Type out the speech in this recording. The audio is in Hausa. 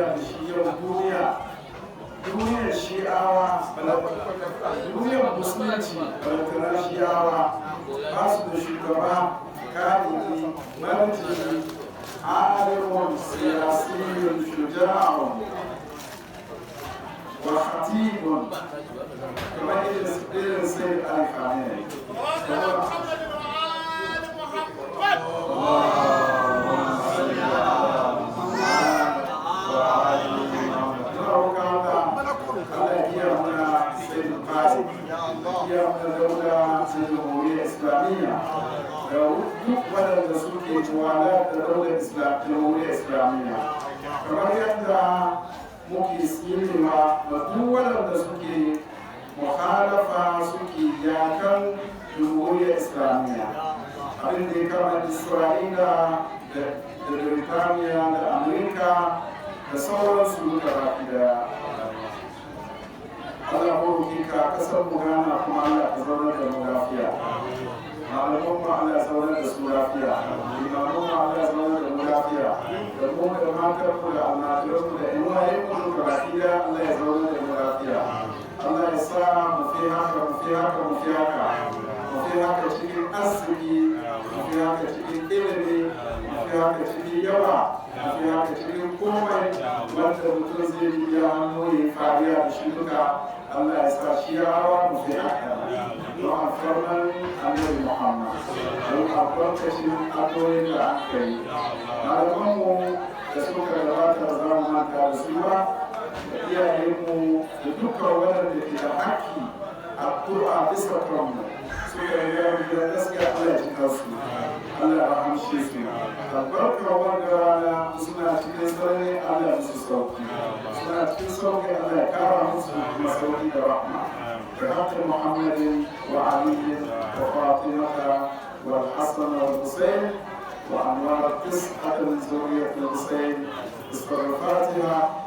tafiya da shi yau duniyar shi'awa duniyar musulunci balantana shi'awa ba su da shugaba kadiri marjini alimun siyasiyyun shuja'un wa khatibun kamar irin sai alkamai jamhuriyar islamiyya da duk waɗanda suke tuwana da daular jamhuriyar islamiyya kamar yadda muke tsinewa da duk waɗanda suke muhalafa suke yakan jamhuriyar islamiyya abin da ya kama isra'ila da birtaniya da amurka da sauransu duka baki daya Allah ko ka kasar mu Ghana kuma Allah ka zaunar da mu lafiya. Malaman mu Allah ya zaunar da su lafiya. Limaman mu Allah ya zaunar da mu lafiya. Da mu da matar mu da almajiran mu da ƴan uwayen mu duka baki daya Allah ya zaunar da mu lafiya. Allah ya sa mu fi haka cikin arziki, mu fi haka cikin ilimi, mu fi haka cikin yawa, mu fi haka cikin komai wanda mutum zai yi ya hannu ya fariya da shi duka. Allah ya sa shi yawa mu fi haka don alfarman annabi Muhammad don albarkacin adoyin da aka yi. Malamanmu da suka gabata za mu manta da su ba da iyayenmu da dukkan waɗanda ke da haƙƙi addu'a bisa kanmu suka yi yawon gidan gaskiya Allah ya cika su Allah ya rahamshe su albarkar wanda rana suna cikin sarari Allah ya musu sauki suna cikin sauki Allah ya kara musu masauki da rahma بحق محمد وعلي وفاطمة والحسن والحسين وأنوار التسعة من ذرية الحسين بسر الفاتحة